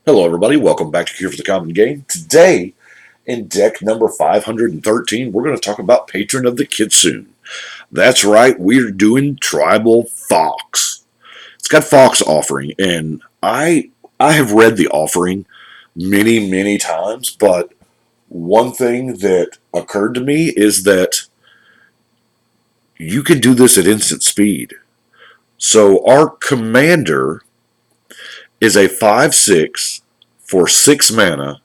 Hello everybody, welcome back to Cure for the Common Game. Today, in deck number 513, we're going to talk about Patron of the Kitsune. That's right, we're doing Tribal Fox. It's got Fox offering, and I have read the offering many times, but one thing that occurred to me is that you can do this at instant speed. So our commander is a 5/6 for 6 mana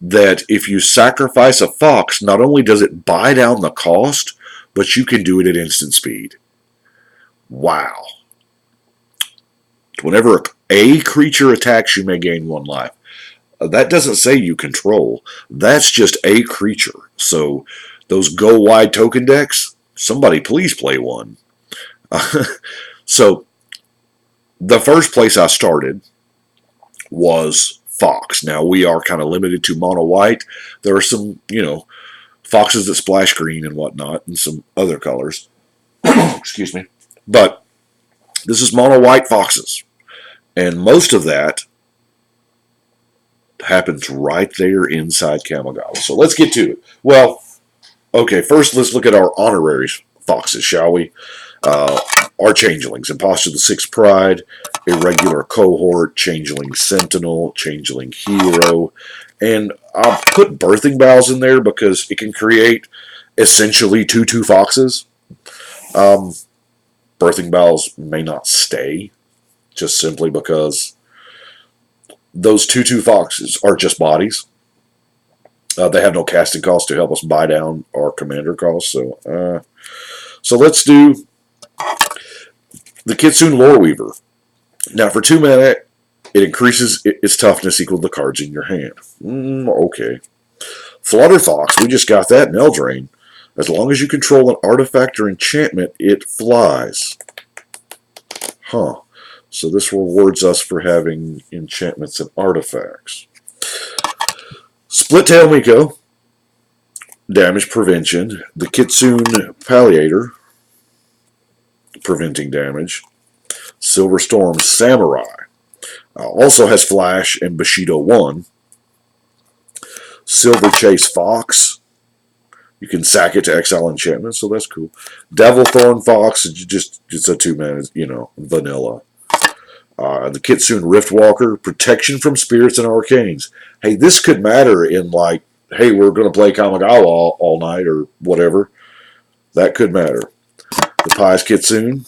that if you sacrifice a fox, not only does it buy down the cost, but you can do it at instant speed. Wow. Whenever a creature attacks, you may gain 1 life. That doesn't say you control. That's just a creature. So those go wide token decks, somebody please play one. So the first place I started was Fox. Now we are kind of limited to mono white. There are some, foxes that splash green and whatnot, and some other colors. Excuse me. But this is mono white foxes. And most of that happens right there inside Kamigawa. So let's get to it. Well, okay, first let's look at our honorary foxes, shall we? Our changelings: Impostor the Sixth Pride, Irregular Cohort, Changeling Sentinel, Changeling Hero, and I'll put Birthing Bowels in there because it can create essentially 2/2 foxes. Birthing Bowels may not stay, just simply because those 2/2 foxes are just bodies. They have no casting cost to help us buy down our commander cost. So let's do the Kitsune Loreweaver. Now, for 2 mana, it increases its toughness equal to the cards in your hand. Okay. Flutter Fox, we just got that in Eldraine. As long as you control an artifact or enchantment, it flies. Huh. So this rewards us for having enchantments and artifacts. Split Tail Miko, damage prevention. The Kitsune Palliator, preventing damage. Silver Storm Samurai also has Flash and Bushido 1. Silver Chase Fox, you can sack it to exile enchantment, so that's cool. Devil Thorn Fox, it's a 2 mana, vanilla. The Kitsune Riftwalker, protection from spirits and arcanes. Hey, this could matter in like, hey, we're going to play Kamigawa all night or whatever. That could matter. The Pious Kitsune.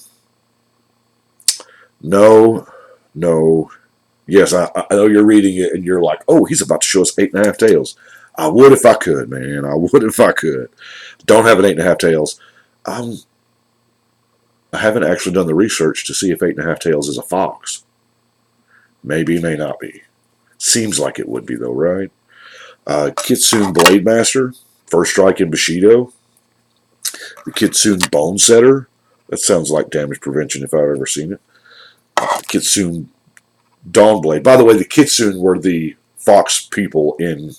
No. Yes, I know you're reading it and you're like, oh, he's about to show us 8.5 tails. I would if I could, man. I would if I could. Don't have an 8.5 tails. I haven't actually done the research to see if 8.5 tails is a fox. Maybe, may not be. Seems like it would be though, right? Kitsune Blademaster, First Strike and Bushido. The Kitsune Bonesetter, that sounds like damage prevention if I've ever seen it. Kitsune Dawnblade. By the way, the Kitsune were the fox people in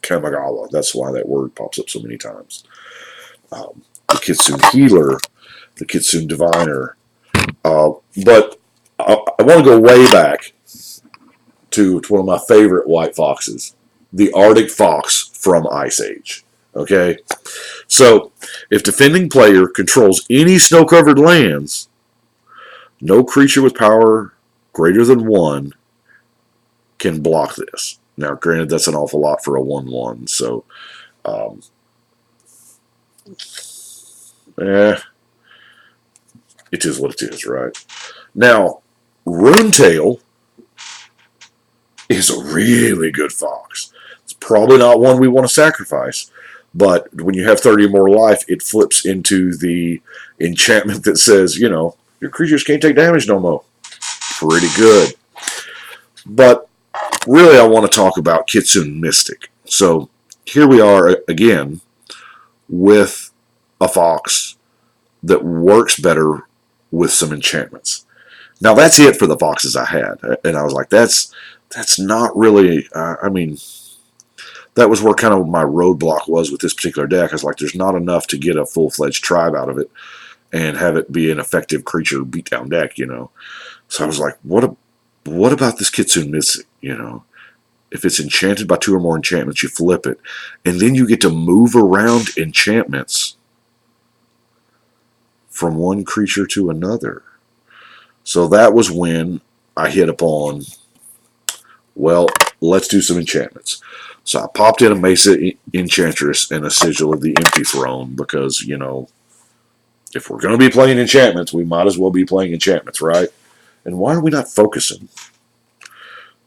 Kamigawa. That's why that word pops up so many times. The Kitsune Healer, the Kitsune Diviner. But I want to go way back to one of my favorite white foxes, the Arctic Fox from Ice Age. Okay? So, if defending player controls any snow-covered lands, no creature with power greater than 1 can block this. Now, granted, that's an awful lot for a 1/1, so it is what it is, right? Now, Runetail is a really good fox. It's probably not one we want to sacrifice, but when you have 30 or more life, it flips into the enchantment that says, your creatures can't take damage no more. Pretty good. But really, I want to talk about Kitsune Mystic. So here we are again with a fox that works better with some enchantments. Now that's it for the foxes I had, and I was like, that's not really. That was where kind of my roadblock was with this particular deck. I was like, there's not enough to get a full-fledged tribe out of it and have it be an effective creature beatdown deck, So I was like, what about this Kitsune Mystic, if it's enchanted by 2 or more enchantments, you flip it. And then you get to move around enchantments from one creature to another. So that was when I hit upon, well, let's do some enchantments. So I popped in a Mesa Enchantress and a Sigil of the Empty Throne because, you know, if we're going to be playing enchantments, we might as well be playing enchantments, right? And why are we not focusing?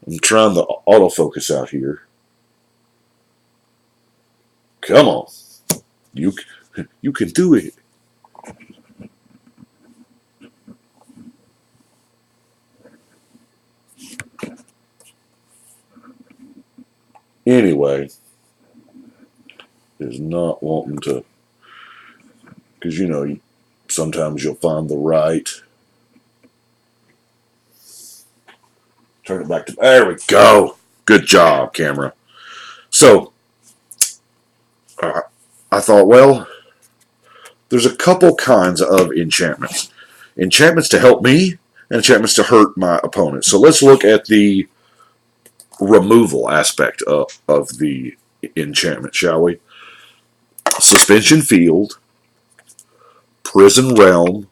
I'm trying the autofocus out here. Come on. You can do it. Anyway, is not wanting to, because, you know, sometimes you'll find the right. Turn it back to, there we go. Good job, camera. So, I thought, well, there's a couple kinds of enchantments. Enchantments to help me and enchantments to hurt my opponent. So let's look at the removal aspect of the enchantment, shall we? Suspension Field, Prison Realm,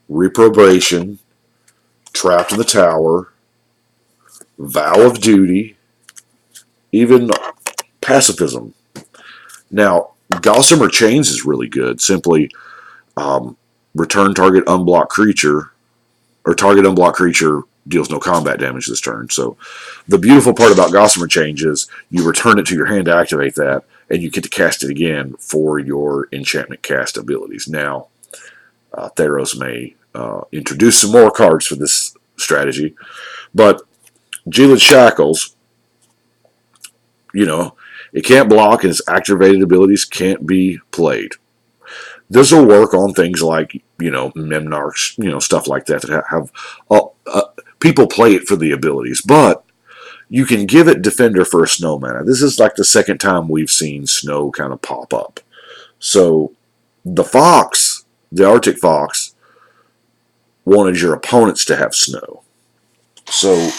Reprobation, Trapped in the Tower, Vow of Duty, even Pacifism. Now, Gossamer Chains is really good. Simply return target unblocked creature, or target unblocked creature deals no combat damage this turn. So the beautiful part about Gossamer Chains is you return it to your hand to activate that, and you get to cast it again for your enchantment cast abilities. Now, Theros may introduce some more cards for this strategy, but Jilid Shackles, you know, it can't block, and its activated abilities can't be played. This will work on things like, you know, Memnarchs, you know, stuff like that have people play it for the abilities, but you can give it Defender for a snow mana. This is like the second time we've seen snow kind of pop up. So the Fox, the Arctic Fox, wanted your opponents to have snow. So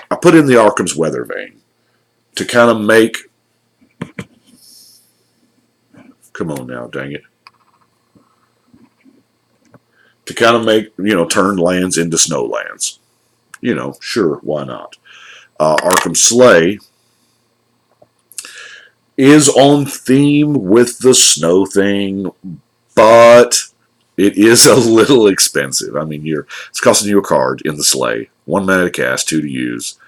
I put in the Arkham's Weather Vane to kind of make... Come on now, dang it. To kind of make, you know, turn lands into snow lands. You know, sure, why not? Arkham Slay is on theme with the snow thing, but it is a little expensive. I mean, it's costing you a card in the Slay. 1 mana to cast, 2 to use.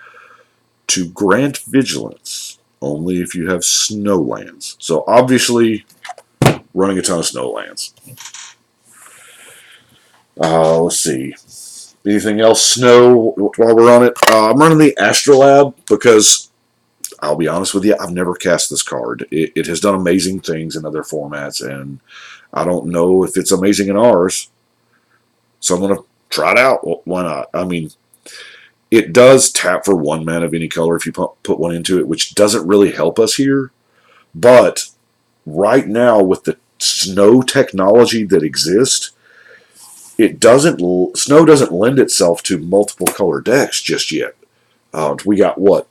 To grant vigilance, only if you have snow lands. So obviously, running a ton of snow lands. Let's see. Anything else snow while we're on it? I'm running the Astrolabe because, I'll be honest with you, I've never cast this card. It has done amazing things in other formats, and I don't know if it's amazing in ours. So I'm going to try it out. Well, why not? I mean, it does tap for 1 mana of any color if you put 1 into it, which doesn't really help us here. But right now, with the snow technology that exists, snow doesn't lend itself to multiple color decks just yet. We got what?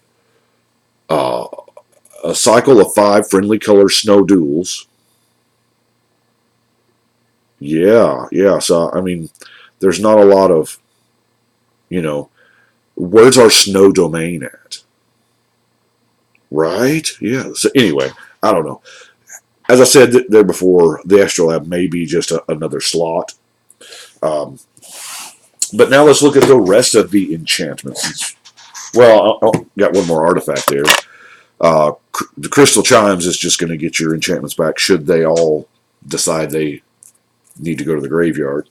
A cycle of 5 friendly color snow duels. Yeah. So, I mean, there's not a lot of, you know, where's our snow domain at? Right? Yeah. So anyway, I don't know. As I said there before, the Astrolabe may be just another slot. But now let's look at the rest of the enchantments. Well, got one more artifact there. The Crystal Chimes is just going to get your enchantments back should they all decide they need to go to the graveyard.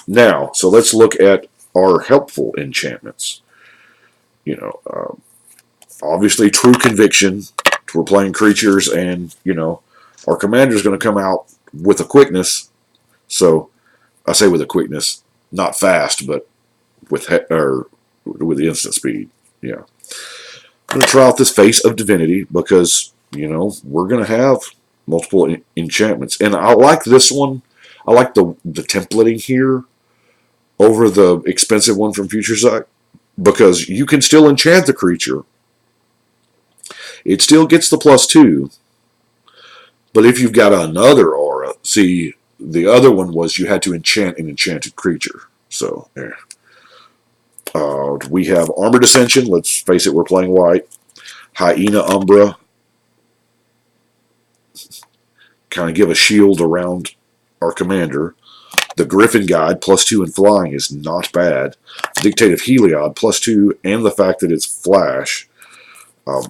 Now, so let's look at our helpful enchantments. You know, obviously True Conviction. We're playing creatures, and, you know, our commander is going to come out with a quickness. So I say with a quickness, not fast, but with the instant speed. Yeah. I'm going to try out this Face of Divinity because, you know, we're going to have multiple enchantments. And I like this one. I like the templating here. over the expensive one from Future Sight, because you can still enchant the creature. It still gets the +2, but if you've got another aura, see, the other one was you had to enchant an enchanted creature. So, there. We have Armored Ascension. Let's face it, we're playing white. Hyena Umbra. Kind of give a shield around our commander. The Griffin Guide, +2 in flying, is not bad. Dictate of Heliod, +2, and the fact that it's flash.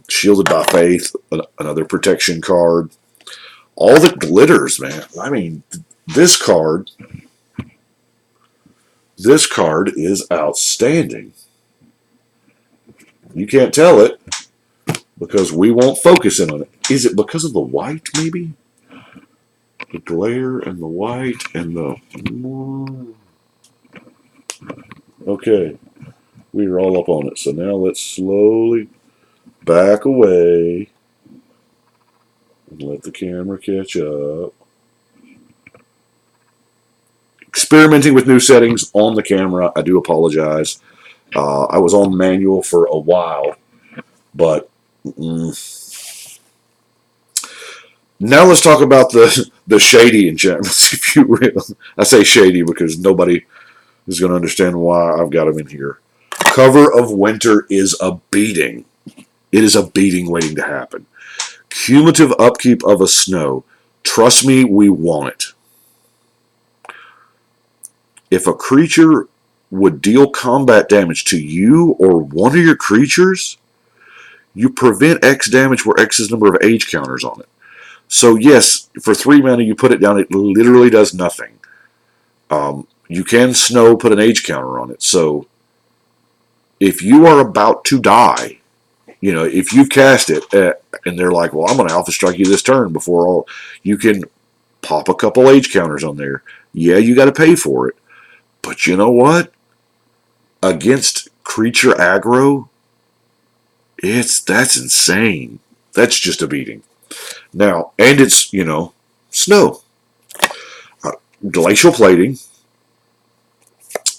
Shielded by Faith, another protection card. All the glitters, man. I mean, this card is outstanding. You can't tell it because we won't focus in on it. Is it because of the white, maybe? The glare and the white and the... Okay. We are all up on it. So now let's slowly back away and let the camera catch up. Experimenting with new settings on the camera. I do apologize. I was on manual for a while, but now let's talk about the shady enchantments, if you will. I say shady because nobody is going to understand why I've got them in here. Cover of Winter is a beating. It is a beating waiting to happen. Cumulative upkeep of a snow. Trust me, we want it. If a creature would deal combat damage to you or one of your creatures, you prevent X damage where X is the number of age counters on it. So yes, for 3 mana you put it down, it literally does nothing. You can snow, put an age counter on it. So if you are about to die, you know, if you cast it and they're like, well, I'm going to Alpha Strike you this turn before all, you can pop a couple age counters on there. Yeah, you got to pay for it. But you know what? Against creature aggro, that's insane. That's just a beating. Now, and it's, you know, snow. Glacial Plating.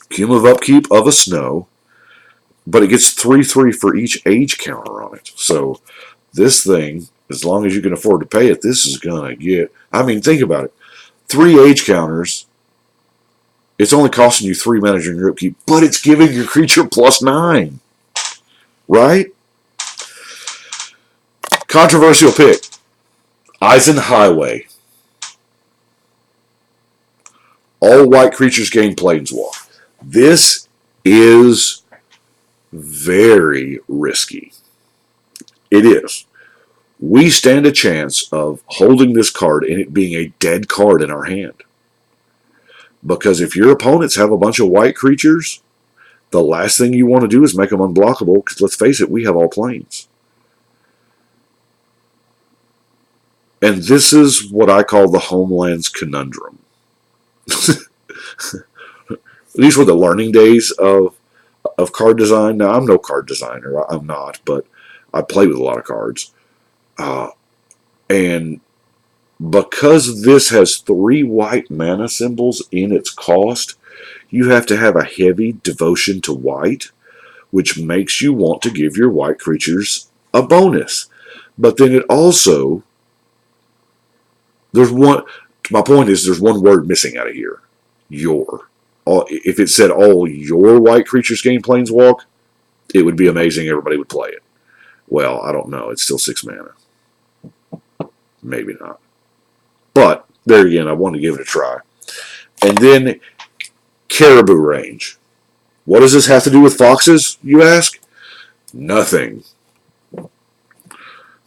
Cumulative upkeep of a snow. But it gets 3/3 for each age counter on it. So this thing, as long as you can afford to pay it, this is going to get... I mean, think about it. 3 age counters. It's only costing you 3 mana during your upkeep, but it's giving your creature +9. Right? Controversial pick. Eisen Highway. All white creatures gain Planeswalk. This is very risky. It is. We stand a chance of holding this card and it being a dead card in our hand. Because if your opponents have a bunch of white creatures, the last thing you want to do is make them unblockable, because let's face it, we have all planes. And this is what I call the Homeland's Conundrum. These were the learning days of card design. Now, I'm no card designer. I'm not, but I play with a lot of cards. And because this has 3 white mana symbols in its cost, you have to have a heavy devotion to white, which makes you want to give your white creatures a bonus. But then it also... My point is, there's one word missing out of here. Your. If it said all your white creatures gain Planeswalk, it would be amazing. Everybody would play it. Well, I don't know. It's still 6 mana. Maybe not. But, there again, I want to give it a try. And then, Caribou Range. What does this have to do with foxes, you ask? Nothing.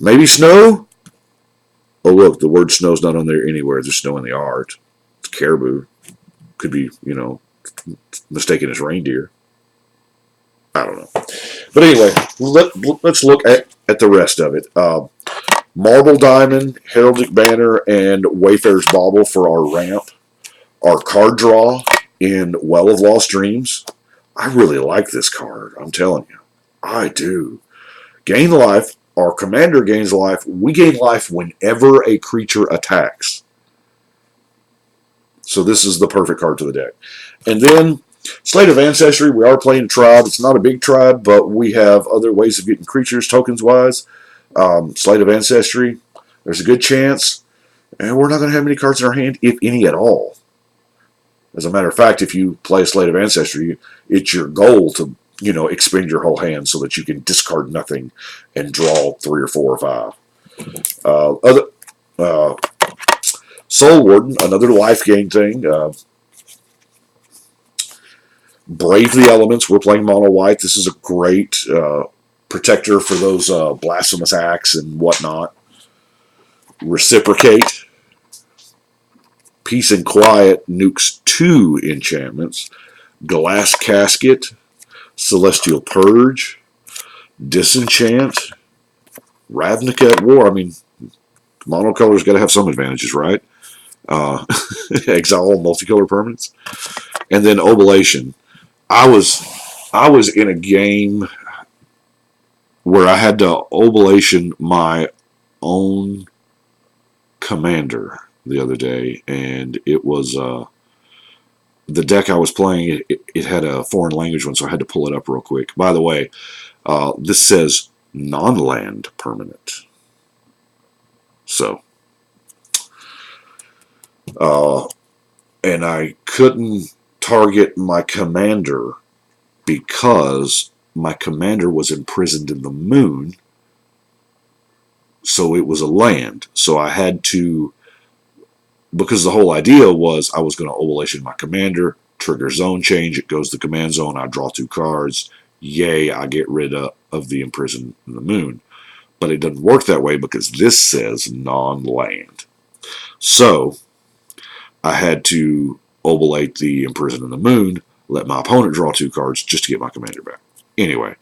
Maybe snow? Oh, look, the word snow's not on there anywhere. There's snow in the art. It's caribou. Could be, you know, mistaken as reindeer. I don't know. But anyway, let's look at the rest of it. Marble Diamond, Heraldic Banner, and Wayfarer's Bauble for our ramp. Our card draw in Well of Lost Dreams. I really like this card. I'm telling you. I do. Gain life. Our commander gains life. We gain life whenever a creature attacks. So this is the perfect card to the deck. And then Slate of Ancestry, we are playing a tribe. It's not a big tribe, but we have other ways of getting creatures tokens-wise. Slate of Ancestry, there's a good chance, and we're not going to have many cards in our hand, if any at all. As a matter of fact, if you play a Slate of Ancestry, it's your goal to, expend your whole hand so that you can discard nothing and draw 3 or 4 or 5. Soul Warden, another life gain thing. Brave the Elements. We're playing mono white. This is a great protector for those blasphemous acts and whatnot. Reciprocate. Peace and Quiet nukes 2 enchantments. Glass Casket. Celestial Purge. Disenchant. Ravnica at War. I mean, monocolor's got to have some advantages, right? Exile all multicolor permanents. And then Oblation. I was in a game where I had to Oblation my own commander the other day, and it was the deck I was playing. It had a foreign language one, so I had to pull it up real quick. By the way, this says non-land permanent. So, and I couldn't target my commander because my commander was imprisoned in the moon, so it was a land. So I had to, because the whole idea was I was going to Oblation my commander, trigger zone change, it goes to command zone, I draw 2 cards, yay, I get rid of the imprisoned in the moon. But it doesn't work that way because this says non-land. So I had to Oblate the imprisoned in the moon, let my opponent draw 2 cards just to get my commander back. Anyway,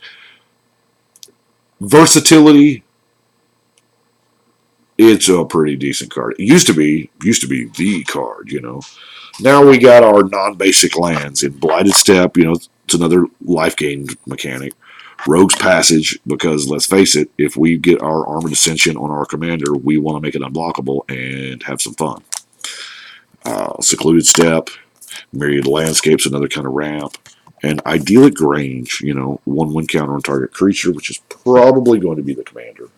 versatility, it's a pretty decent card. It used to be the card, Now we got our non-basic lands in Blighted Steppe, it's another life gain mechanic. Rogue's Passage, because let's face it, if we get our Armored Ascension on our commander, we want to make it unblockable and have some fun. Secluded Steppe, Myriad Landscapes, another kind of ramp, and Idyllic Grange, 1 win counter on target creature, which is probably going to be the commander.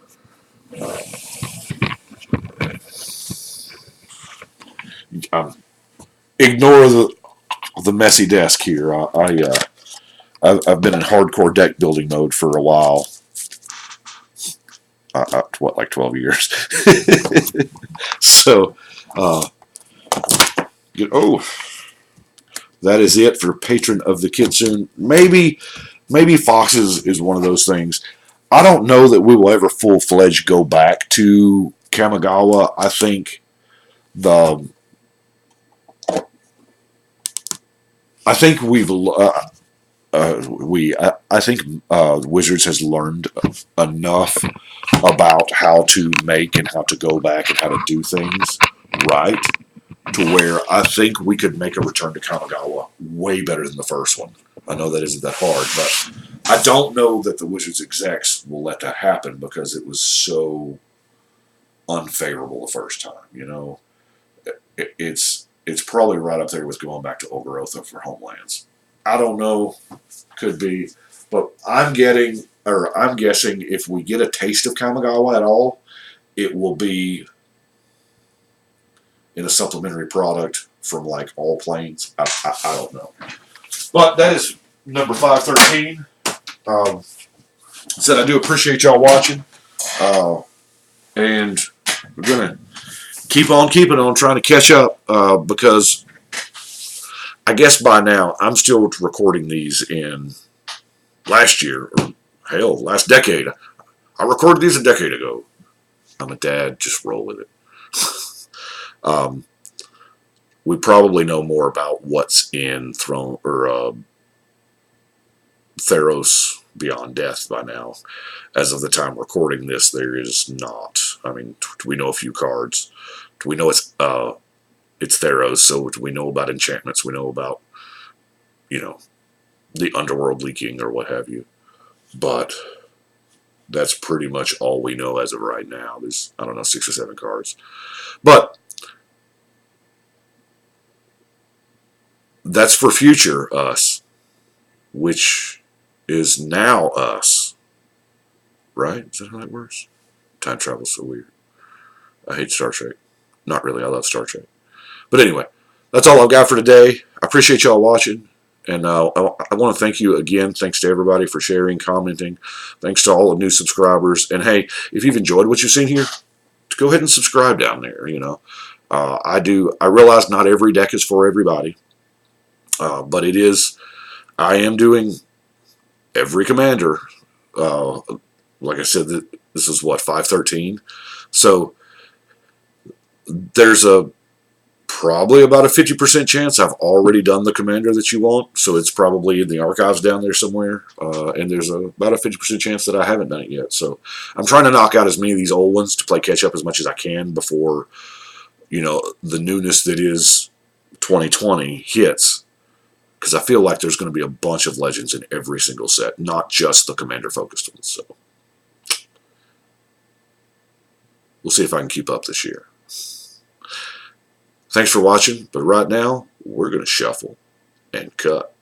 Ignore the messy desk here. I've been in hardcore deck building mode for a while. Like 12 years. So, that is it for Patron of the Kitsune. Maybe Foxes is one of those things. I don't know that we will ever full-fledged go back to Kamigawa. I think Wizards has learned enough about how to make and how to go back and how to do things right to where I think we could make a return to Kamigawa way better than the first one. I know that isn't that hard, but I don't know that the Wizards execs will let that happen because it was so unfavorable the first time. It's probably right up there with going back to Ogorotha for Homelands. I don't know, could be, but I'm guessing if we get a taste of Kamigawa at all, it will be in a supplementary product from like All Planes. I don't know, but that is number 513. Said I do appreciate y'all watching, and we're gonna keep on keeping on trying to catch up because I guess by now I'm still recording these in last year or hell last decade. I recorded these a decade ago. I'm a dad, just roll with it. We probably know more about what's in Throne or Theros Beyond Death by now. As of the time recording this, there is not. I mean, we know a few cards. We know it's Theros, so we know about enchantments. We know about, the underworld leaking or what have you. But that's pretty much all we know as of right now. There's, 6 or 7 cards. But that's for future us. which is now us. Right? Is that how that works? Time travel's so weird. I hate Star Trek. Not really. I love Star Trek. But anyway, that's all I've got for today. I appreciate y'all watching. And I want to thank you again. Thanks to everybody for sharing, commenting. Thanks to all the new subscribers. And hey, if you've enjoyed what you've seen here, go ahead and subscribe down there. You know, I realize not every deck is for everybody, but it is. I am doing every commander. Like I said, this is what, 513. So there's probably about a 50% chance I've already done the commander that you want, so it's probably in the archives down there somewhere, and there's about a 50% chance that I haven't done it yet. So I'm trying to knock out as many of these old ones to play catch up as much as I can before, you know, the newness that is 2020 hits, because I feel like there's going to be a bunch of legends in every single set, not just the commander focused ones. So we'll see if I can keep up this year. Thanks for watching, but right now, we're going to shuffle and cut.